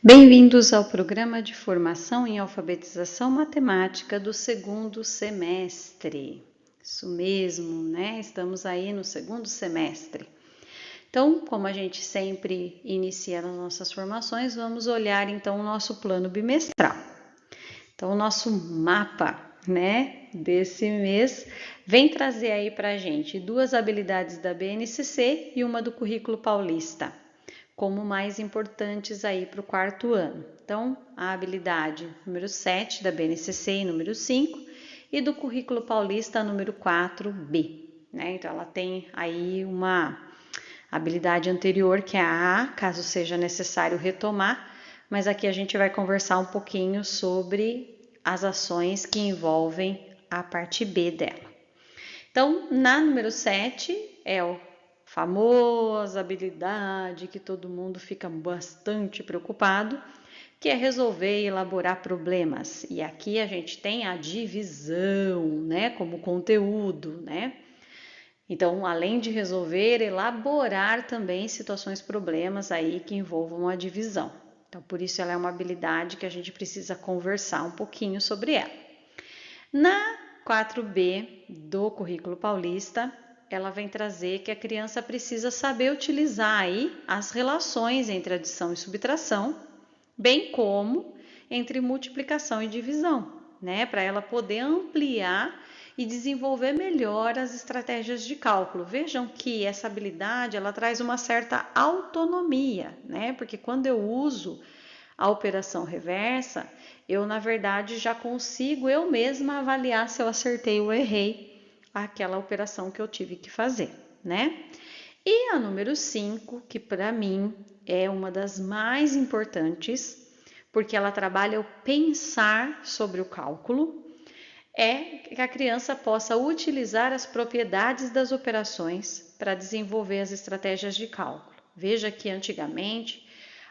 Bem-vindos ao programa de formação em alfabetização matemática do segundo semestre. Isso mesmo, né? Estamos aí no segundo semestre. Então, como a gente sempre inicia nas nossas formações, vamos olhar então o nosso plano bimestral. Então, o nosso mapa, né, desse mês vem trazer aí pra gente 2 habilidades da BNCC e uma do Currículo Paulista, como mais importantes aí para o 4º ano. Então, a habilidade número 7 da BNCC e número 5 e do Currículo Paulista número 4B, né? Então, ela tem aí uma habilidade anterior que é a A, caso seja necessário retomar, mas aqui a gente vai conversar um pouquinho sobre as ações que envolvem a parte B dela. Então, na número 7 é o famosa habilidade que todo mundo fica bastante preocupado, que é resolver e elaborar problemas. E aqui a gente tem a divisão, né, como conteúdo, né? Então, além de resolver, elaborar também situações, problemas aí que envolvam a divisão. Então, por isso ela é uma habilidade que a gente precisa conversar um pouquinho sobre ela. Na 4B do Currículo Paulista, ela vem trazer que a criança precisa saber utilizar aí as relações entre adição e subtração, bem como entre multiplicação e divisão, né? Para ela poder ampliar e desenvolver melhor as estratégias de cálculo. Vejam que essa habilidade ela traz uma certa autonomia, né? Porque quando eu uso a operação reversa, eu na verdade já consigo eu mesma avaliar se eu acertei ou errei aquela operação que eu tive que fazer, né? E a número 5, que para mim é uma das mais importantes, porque ela trabalha o pensar sobre o cálculo, é que a criança possa utilizar as propriedades das operações para desenvolver as estratégias de cálculo. Veja que antigamente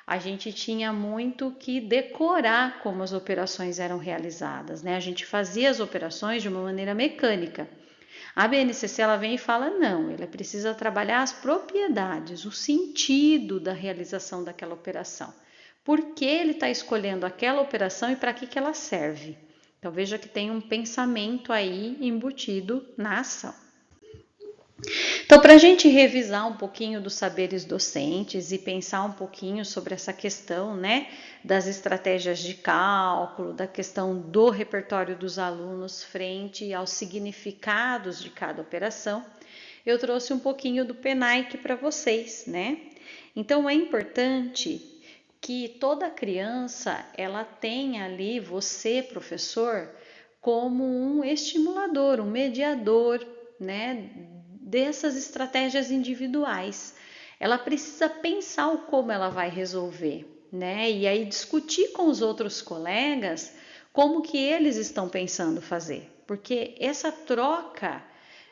a gente tinha muito que decorar como as operações eram realizadas, né? A gente fazia as operações de uma maneira mecânica. A BNCC ela vem e fala não, ela precisa trabalhar as propriedades, o sentido da realização daquela operação. Por que ele está escolhendo aquela operação e para que ela serve? Então veja que tem um pensamento aí embutido na ação. Então, para a gente revisar um pouquinho dos saberes docentes e pensar um pouquinho sobre essa questão, né, das estratégias de cálculo, da questão do repertório dos alunos frente aos significados de cada operação, eu trouxe um pouquinho do PENAIC para vocês, né? Então, é importante que toda criança ela tenha ali você, professor, como um estimulador, um mediador, né, dessas estratégias individuais. Ela precisa pensar o como ela vai resolver, né? E aí discutir com os outros colegas como que eles estão pensando fazer, porque essa troca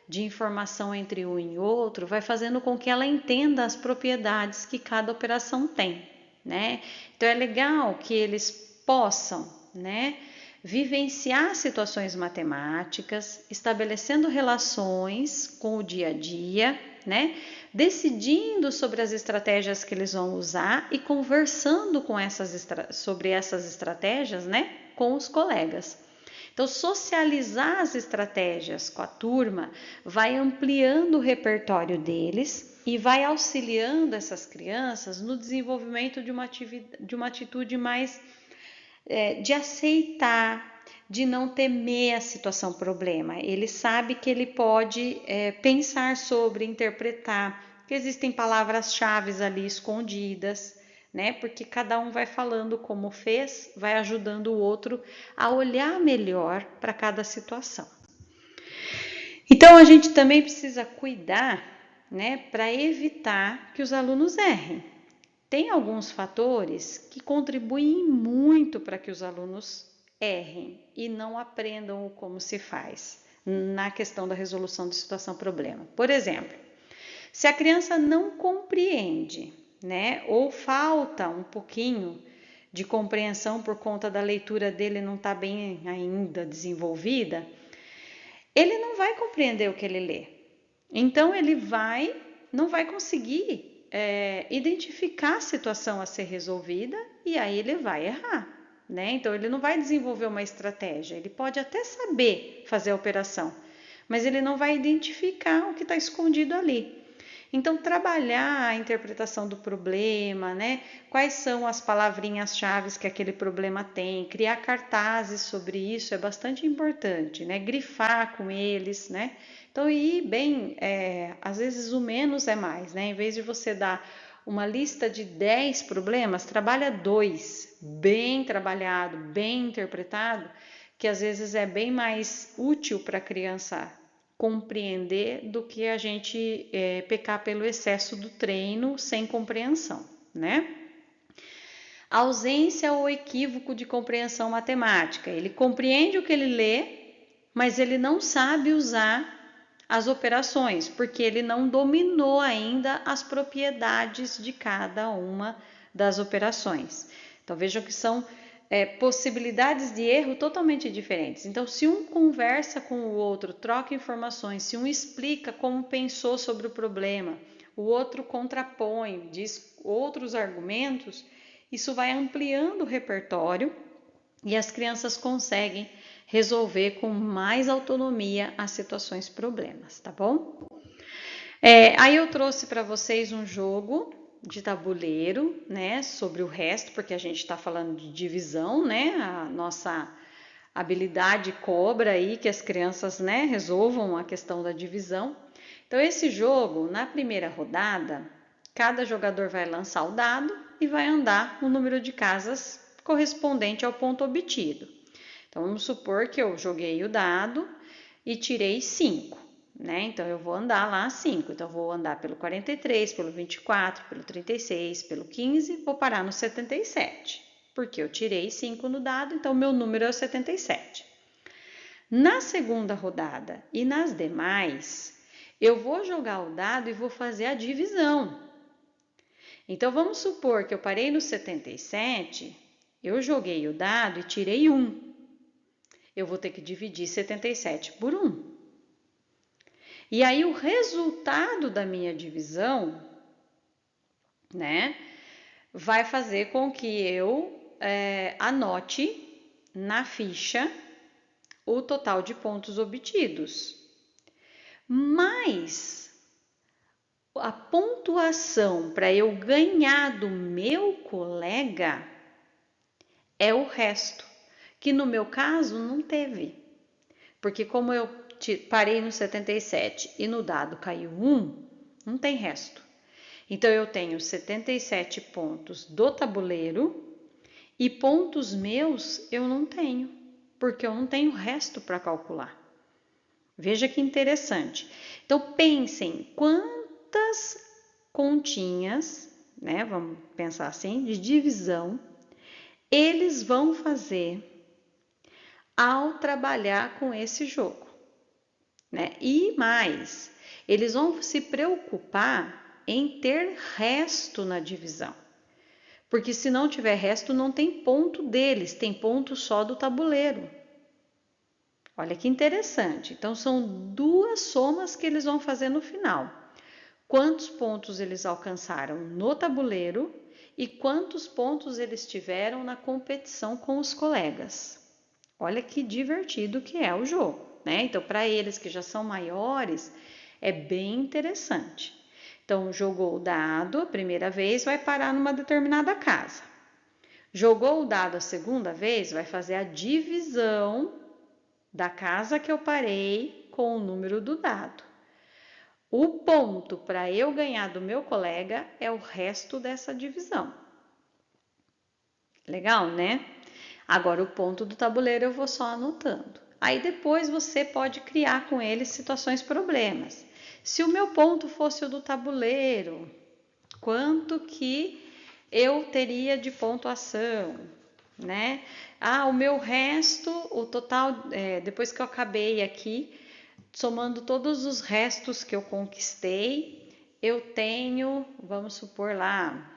de informação entre um e outro vai fazendo com que ela entenda as propriedades que cada operação tem, né? Então é legal que eles possam, né, vivenciar situações matemáticas, estabelecendo relações com o dia a dia, né? Decidindo sobre as estratégias que eles vão usar e conversando com sobre essas estratégias, né, com os colegas. Então, socializar as estratégias com a turma vai ampliando o repertório deles e vai auxiliando essas crianças no desenvolvimento de uma atitude mais de aceitar, de não temer a situação problema. Ele sabe que ele pode pensar sobre, interpretar, que existem palavras-chave ali escondidas, né? Porque cada um vai falando como fez, vai ajudando o outro a olhar melhor para cada situação. Então a gente também precisa cuidar, né, para evitar que os alunos errem. Tem alguns fatores que contribuem muito para que os alunos errem e não aprendam como se faz na questão da resolução de situação-problema. Por exemplo, se a criança não compreende, né, ou falta um pouquinho de compreensão por conta da leitura dele não estar bem ainda desenvolvida, ele não vai compreender o que ele lê. Então ele não vai conseguir identificar a situação a ser resolvida e aí ele vai errar, né? Então ele não vai desenvolver uma estratégia, ele pode até saber fazer a operação, mas ele não vai identificar o que está escondido ali. Então, trabalhar a interpretação do problema, né? Quais são as palavrinhas-chave que aquele problema tem, criar cartazes sobre isso é bastante importante, né? Grifar com eles, né? Então, ir bem, às vezes o menos é mais, né? Em vez de você dar uma lista de 10 problemas, trabalha 2, bem trabalhado, bem interpretado, que às vezes é bem mais útil para a criança compreender do que a gente pecar pelo excesso do treino sem compreensão, né? Ausência ou equívoco de compreensão matemática. Ele compreende o que ele lê, mas ele não sabe usar as operações, porque ele não dominou ainda as propriedades de cada uma das operações. Então vejam que são possibilidades de erro totalmente diferentes. Então, se um conversa com o outro, troca informações, se um explica como pensou sobre o problema, o outro contrapõe, diz outros argumentos, isso vai ampliando o repertório e as crianças conseguem resolver com mais autonomia as situações problemas, tá bom? Aí eu trouxe para vocês um jogo de tabuleiro, né, sobre o resto, porque a gente está falando de divisão, né, a nossa habilidade cobra aí que as crianças, né, resolvam a questão da divisão. Então, esse jogo, na primeira rodada, cada jogador vai lançar o dado e vai andar o número de casas correspondente ao ponto obtido. Então, vamos supor que eu joguei o dado e tirei 5. Né? Então, eu vou andar lá 5. Então, eu vou andar pelo 43, pelo 24, pelo 36, pelo 15, vou parar no 77, porque eu tirei 5 no dado, então meu número é o 77. Na segunda rodada e nas demais, eu vou jogar o dado e vou fazer a divisão. Então, vamos supor que eu parei no 77, eu joguei o dado e tirei 1. Eu vou ter que dividir 77 por 1. E aí, o resultado da minha divisão, né, vai fazer com que eu anote na ficha o total de pontos obtidos. Mas a pontuação para eu ganhar do meu colega é o resto, que no meu caso não teve. Porque como eu parei no 77 e no dado caiu 1, não tem resto. Então, eu tenho 77 pontos do tabuleiro e pontos meus eu não tenho, porque eu não tenho resto para calcular. Veja que interessante. Então, pensem quantas continhas, né, vamos pensar assim, de divisão, eles vão fazer ao trabalhar com esse jogo, né? E mais, eles vão se preocupar em ter resto na divisão, porque se não tiver resto, não tem ponto deles, tem ponto só do tabuleiro. Olha que interessante. Então, são 2 somas que eles vão fazer no final. Quantos pontos eles alcançaram no tabuleiro e quantos pontos eles tiveram na competição com os colegas. Olha que divertido que é o jogo, né? Então, para eles que já são maiores, é bem interessante. Então, jogou o dado a primeira vez, vai parar numa determinada casa. Jogou o dado a segunda vez, vai fazer a divisão da casa que eu parei com o número do dado. O ponto para eu ganhar do meu colega é o resto dessa divisão. Legal, né? Agora, o ponto do tabuleiro eu vou só anotando. Aí depois você pode criar com ele situações problemas. Se o meu ponto fosse o do tabuleiro, quanto que eu teria de pontuação, né? O meu resto, o total, depois que eu acabei aqui, somando todos os restos que eu conquistei, eu tenho, vamos supor lá,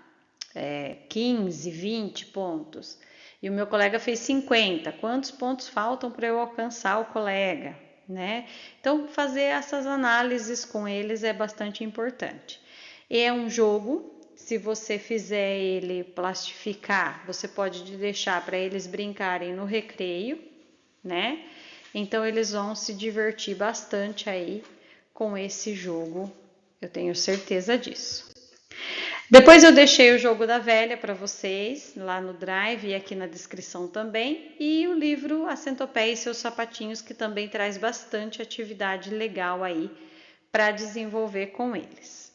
15, 20 pontos. E o meu colega fez 50. Quantos pontos faltam para eu alcançar o colega, né? Então, fazer essas análises com eles é bastante importante. É um jogo, se você fizer ele plastificar, você pode deixar para eles brincarem no recreio, né? Então eles vão se divertir bastante aí com esse jogo, eu tenho certeza disso. Depois eu deixei o jogo da velha para vocês lá no Drive e aqui na descrição também, e o livro A Centopeia e seus Sapatinhos, que também traz bastante atividade legal aí para desenvolver com eles.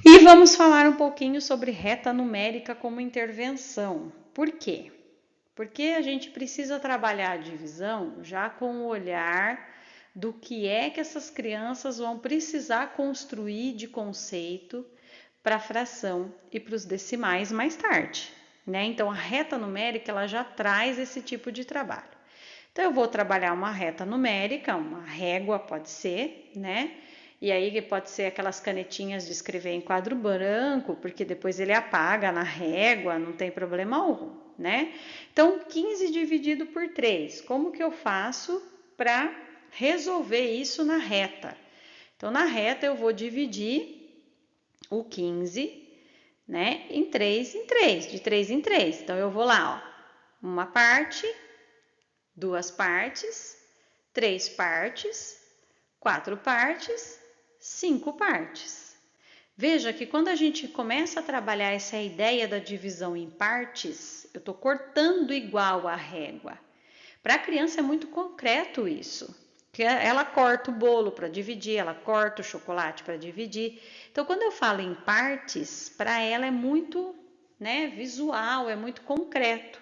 E vamos falar um pouquinho sobre reta numérica como intervenção. Por quê? Porque a gente precisa trabalhar a divisão já com o olhar do que é que essas crianças vão precisar construir de conceito para a fração e para os decimais mais tarde, né? Então a reta numérica ela já traz esse tipo de trabalho. Então eu vou trabalhar uma reta numérica, uma régua pode ser, né? E aí pode ser aquelas canetinhas de escrever em quadro branco, porque depois ele apaga na régua, não tem problema algum, né? Então 15 dividido por 3, como que eu faço para resolver isso na reta? Então na reta eu vou dividir o 15, né, em 3 em 3, de 3 em 3. Então eu vou lá, ó, uma parte, duas partes, três partes, quatro partes, 5 partes. Veja que quando a gente começa a trabalhar essa ideia da divisão em partes, eu estou cortando igual a régua. Para a criança é muito concreto isso. Que ela corta o bolo para dividir, ela corta o chocolate para dividir. Então, quando eu falo em partes, para ela é muito, né, visual, é muito concreto.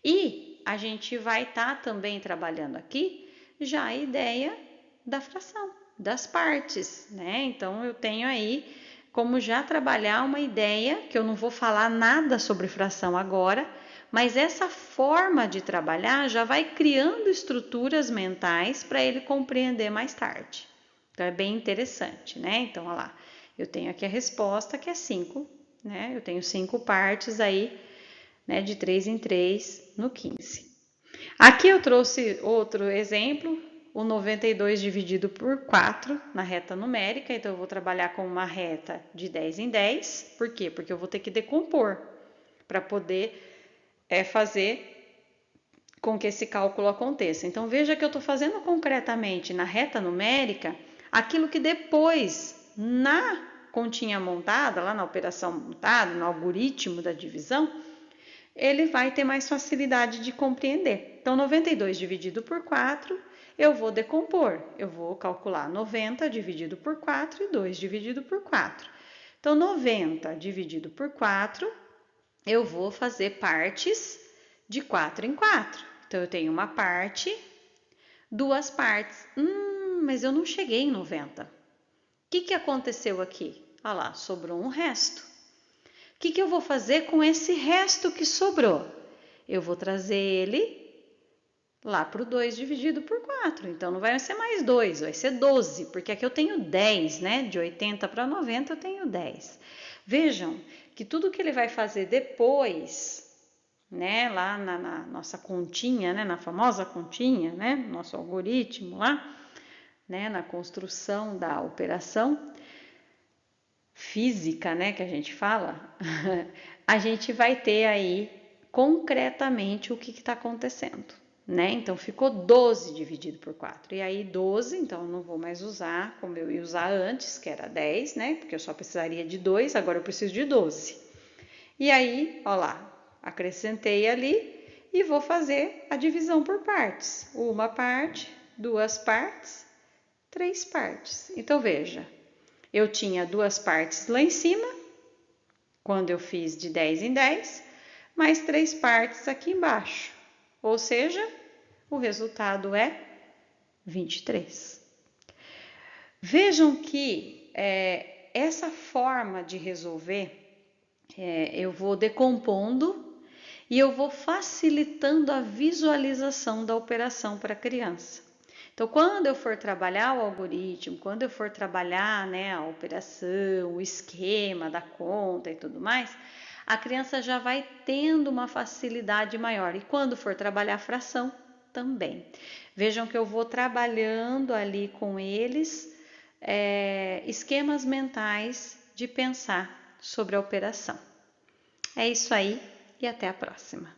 E a gente vai estar também trabalhando aqui já a ideia da fração, das partes, né? Então, eu tenho aí como já trabalhar uma ideia, que eu não vou falar nada sobre fração agora, mas essa forma de trabalhar já vai criando estruturas mentais para ele compreender mais tarde. Então é bem interessante, né? Então, olha lá, eu tenho aqui a resposta que é 5, né? Eu tenho 5 partes aí, né? De 3 em 3 no 15. Aqui eu trouxe outro exemplo, o 92 dividido por 4 na reta numérica, então eu vou trabalhar com uma reta de 10 em 10, por quê? Porque eu vou ter que decompor para poder fazer com que esse cálculo aconteça. Então veja que eu estou fazendo concretamente na reta numérica aquilo que depois na continha montada, lá na operação montada, no algoritmo da divisão, ele vai ter mais facilidade de compreender. Então 92 dividido por 4, eu vou decompor. Eu vou calcular 90 dividido por 4 e 2 dividido por 4. Então 90 dividido por 4, eu vou fazer partes de 4 em 4. Então, eu tenho uma parte, duas partes. Mas eu não cheguei em 90. O que aconteceu aqui? Olha lá, sobrou um resto. O que eu vou fazer com esse resto que sobrou? Eu vou trazer ele lá para o 2 dividido por 4. Então, não vai ser mais 2, vai ser 12, porque aqui eu tenho 10, né? De 80 para 90 eu tenho 10. Vejam que tudo que ele vai fazer depois, né, lá na nossa continha, né, na famosa continha, né, nosso algoritmo lá, né, na construção da operação física, né, que a gente fala, a gente vai ter aí concretamente o que está acontecendo, né? Então ficou 12 dividido por 4. E aí 12, então eu não vou mais usar como eu ia usar antes, que era 10, né? Porque eu só precisaria de 2, agora eu preciso de 12. E aí, ó lá, acrescentei ali e vou fazer a divisão por partes. Uma parte, duas partes, três partes. Então veja, eu tinha duas partes lá em cima, quando eu fiz de 10 em 10, mais três partes aqui embaixo. Ou seja, o resultado é 23. Vejam que essa forma de resolver, eu vou decompondo e eu vou facilitando a visualização da operação para a criança. Então, quando eu for trabalhar o algoritmo, quando eu for trabalhar, né, a operação, o esquema da conta e tudo mais, a criança já vai tendo uma facilidade maior. E quando for trabalhar a fração, também. Vejam que eu vou trabalhando ali com eles esquemas mentais de pensar sobre a operação. É isso aí e até a próxima.